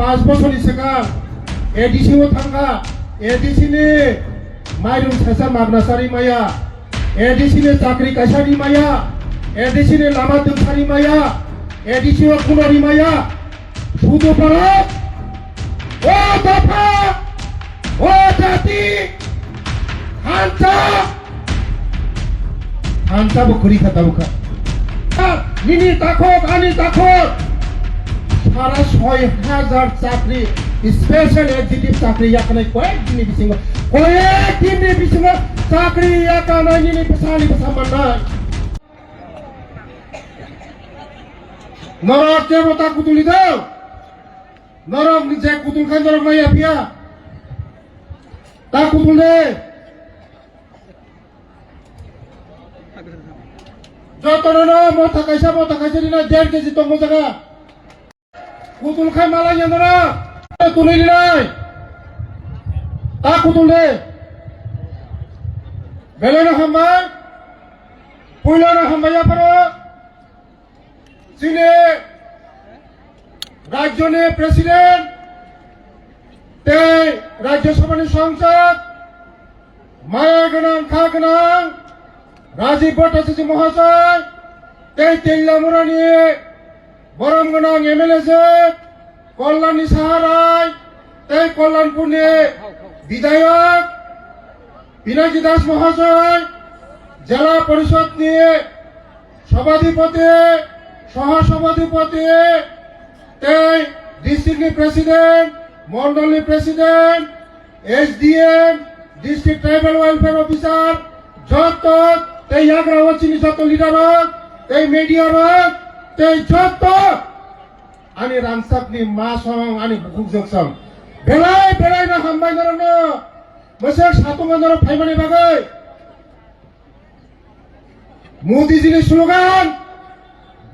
5 বছর सिगां एडिसिआव थांगा एडिसिनि माइरं सासा मागनासारि माया एडिसिनि चाकरि कायसारि माया एडिसिनि लामा दोंसारि माया एडिसिआव कुनरि माया सुदु भारत ओ दफा ओ जाति हांचा बखरी खाता बुखा निनी ताखक आनी ताखक सारा 6,000 चाकरी स्पेशल एग्जीक्यूटिव चाकरी याकनाय कयेकदिननि बिथिङाव चाकरी याकनायनि पेसानि पेसा मोननाय नरक देवता कुतुलिदों नरक जे कुतुलखाय नरक नाया पिया ता कुतुलदे जतनो मथा कायसा दिना 1.5 केजि दंग जागा कुतुलखाय मालाय नरा तुलिनाय ता कुतुलदे बेलेनो हामबाय पुइलानो हामबाया पारो जिने राज्यनि प्रेसिडेंट ते राज्यसभानि संसद माया गोनां खा गोनां राजीव भट्टाचार्य महाशय ते तेलियामुरानि बरम गोनां एमएलए कल्याणी साहाराय ते कल्याणपुरनि विधायक पिनाकी दास महाशय जिला परिषदनि सभाधिपति सहसभाधिपति ते डिस्ट्रिक्टनि प्रेसिडेंट मंडलनि president SDM district tribal welfare officer जत ते याग्रावाचिनि जत लिडार ते मीडिया ते जत आनी रामसापनि मासं आनी बुकुजोंसं बेलाय ना हामबाय नरनो मोसे सातुंगानर फाइमानि बागै मोदी जी नि स्लोगान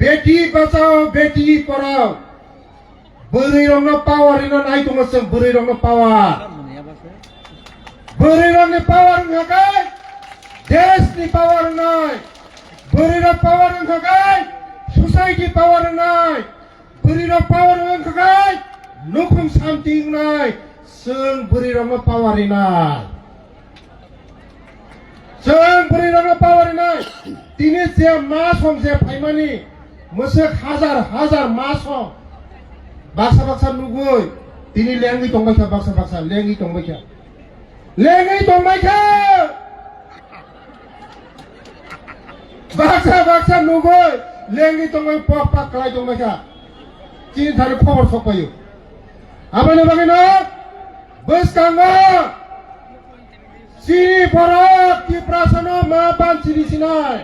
बेटी बचाओ बेटी पढ़ाओ बोरै रंनो पावार इनो नाय दंसों बोरै रंनो पावार होखाय देश नि पावार नाय बोरै रंग पावार होखाय सोसाइटी पावार नाय बोरै रंग पावार होखाय नखुम शांति नाय जों बोरै रंनो पावार नाय दिनै जे मा सम जे फाइमानि मोसे हाजार मा सम बाक्सा नुगै दिनै लेङै दंबायखा बाक्सा लेङै दंबायखा बाक्सा नुगै लेङै दंबाय पाक खालाय दंबायखा दिनै थानो खबर सफायो आबायनो बागैनो बैसकांगा सिनि भारत तिप्रासनो मा बानसिनि सिनाय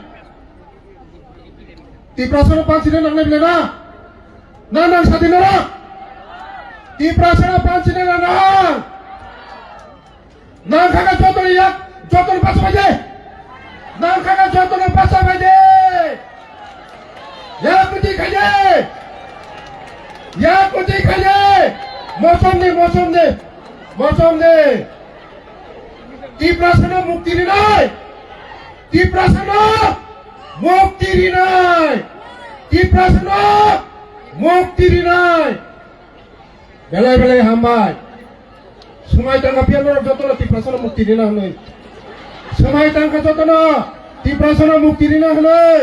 तिप्रासनो बानसिनो नांनाय बिलाय ना नां सादिनो ना तिप्रासनो बानसिनो नां खागा जतन पास बायदे नां खागा जतन पास बायदे या कुति खाजे मौसम दे तिप्रासनो मुक्ति रिनाय बेलाय हामबाय समाय टांगा पियानो जतन तिप्रासनो मुक्ति रिना हनै समाय टांगा जतन तिप्रासनो मुक्ति रिना हनै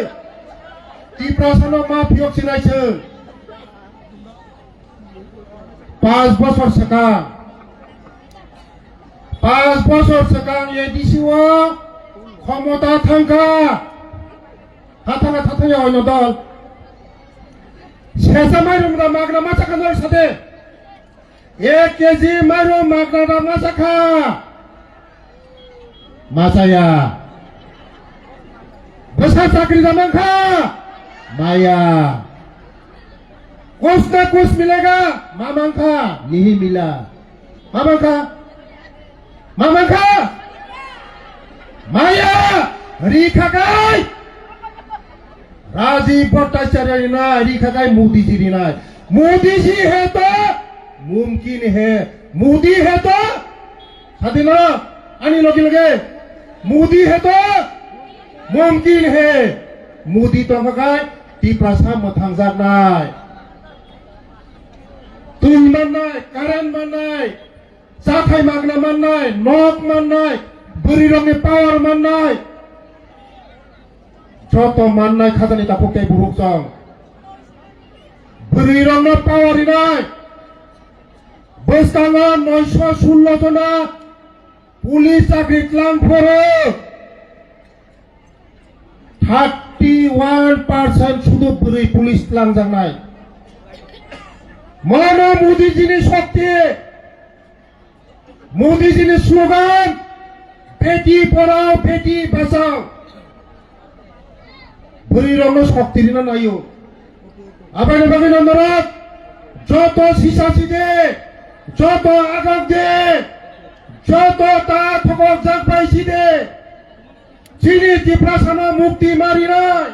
तिप्रासनो मा पियक सिनायसो 5 बছর सिगां एडिसिआव क्षमता थांगा थाथाया अन्य दल सेसा माइरं मागना मा जाखा नर साथे 1 केजि माइरं मागना मा जाखा मा जाया बेसा चाकरी जामांखा माया कुछ ना कुछ मिलेगा मामांखा नहीं मिला मामांखा माया रिखागाय राजीव भट्टाचार्य रिनाय रिखागाय मोदी जी रिनाय मोदी जी है तो मुमकिन है मोदी है तो साथी ना आनी लगे मोदी है तो मुमकिन है मोदी तो हगाय तिप्रासा मोथांजानाय तुल माननाय कारेन्ट माननाय जाथाय मागना माननाय नक माननाय बुरि रंनि पावार माननाय যত মাননাय খাজানি তাকুকে বুহুকজং বুরি রংনা পাওয়ারি নাই বস্তাঙ্গা 916 জনা পুলিশ চাকরি ক্লাং ফরে 31% শুধু বুরি পুলিশ ক্লাং জানাই মানো মোদিজিনি শক্তি মোদিজিনি স্লোগান বেটি পড়াও বেটি বাঁচাও বুড়ি রঙ শক্তি দিন নাইও আবার বাকি নম্বর যত সিসাসি দে যত আগাগ দে যত তা থকক জাগ পাইছি দে চিনি টিপ্রাসানো মুক্তি মারি নাই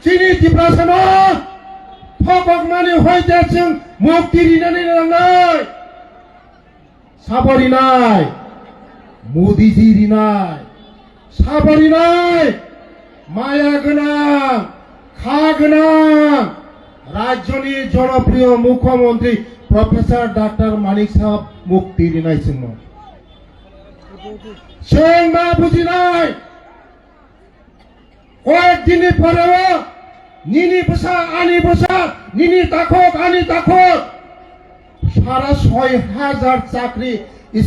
চিনি টিপ্রাসানো থকক মানে হইতে जों মুক্তি রিনানি নাই সাবরি নাই মোদিজি রিনাই সাবরি নাই মায়া গোনাं খা গোনাं রাজ্যনি জনপ্রিয় মুখ্যমন্ত্রী প্রফেসর ডক্টর মানিক সাহেব মুক্তি দিনাই जों मा বুঝিনাই কয়েকদিনের পরেও নিনি বসা আনি বসা নিনি তাকক আনি তাকক সারা 6000 চাকরি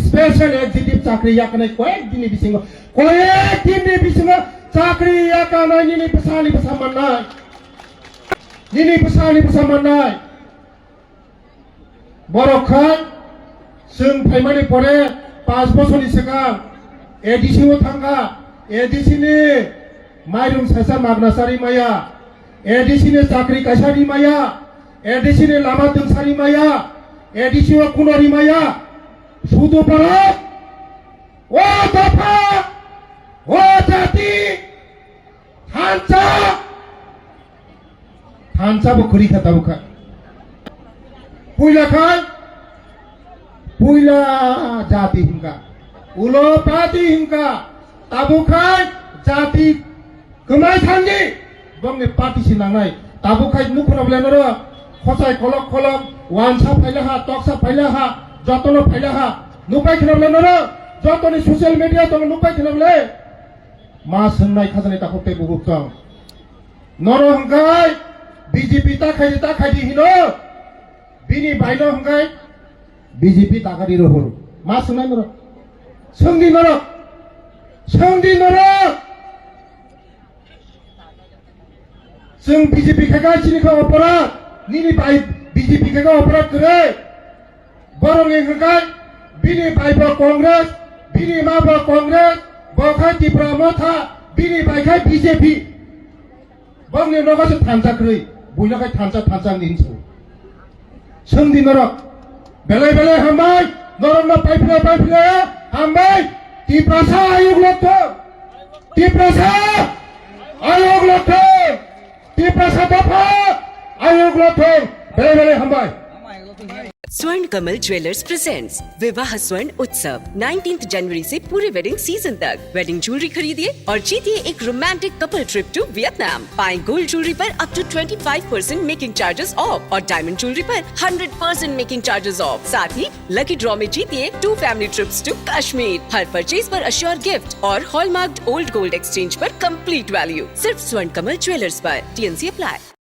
স্পেশাল এক্সিকিউটিভ চাকরি এখানে কয়েকদিনের বিসিং চাকরি এখানে নিনি বসা মাননাय বরখান जों फाइमानि परे 5 বছরनि सिगां एडिसिआव थांगा एडिसिनि माइरं सासा मागनासारि माया एडिसिनि चाकरि कायसारि माया एडिसिनि लामा दोंसारि माया एडिसिआव कुनारि माया শুধু ভারত ও দফা ও জাতি থানচাবো খরি খাতাবো খা পুইলা জাতি হিংকা উলো পাতি হিংকা তাবো খাই জাতি গোমাই থানজি বংনি পাতি সিনাंनाय তাবো খাই নুখরাবলেন र খসাই খলক খলক ওয়ানসা ফাইলাহা টকসা ফাইলাহা যতনো ফাইলাহা নুপাই খেলাবলেন र যতনি সোশ্যাল মিডিয়া তো নুপাই খেলাবলে মা सोंनाय খাজানি তাকতে বুহুকজং নর হংকাই বিজেপি তাখাইদি হিনো বিনি বাইনো হংকাই বিজেপি তাকারি রহর মা सोंनाय नर सोंदि नर जों বিজেপি खागासिनो अपराध निनि बाय বিজেপি खागा अपराध करे बरंनि हंकाय बिनि बायबो कांग्रेस बिनि माबो कांग्रेस बखाय तिप्रा मथा बिनि बायखाय बिजेपि बंनि नगासो थानजाख्रै बयनाखाय थानजा निनसो सोंदि नरक बेले हामबाय नरकना पाइफिले हामबाय तिप्रासा आयोग लथ तिप्रासा आयोग लथ तिप्रासा दफा आयोग लथ बेले हामबाय स्वर्ण कमल ज्वेलर्स प्रेजेंट्स विवाह स्वर्ण उत्सव 19 जनवरी से पूरे वेडिंग सीजन तक वेडिंग ज्वेलरी खरीदिए और जीतिए एक romantic couple trip to Vietnam. पाएं गोल्ड ज्वेलरी पर up to 25% making charges off और डायमंड ज्वेलरी पर 100% मेकिंग चार्जेस ऑफ। साथ ही लकी ड्रॉ में जीतिए 2 फैमिली ट्रिप्स टू कश्मीर। हर परचेज पर अश्योर गिफ्ट और हॉलमार्क्ड ओल्ड गोल्ड एक्सचेंज पर कंप्लीट वैल्यू सिर्फ स्वर्ण कमल ज्वेलर्स पर। TNC apply.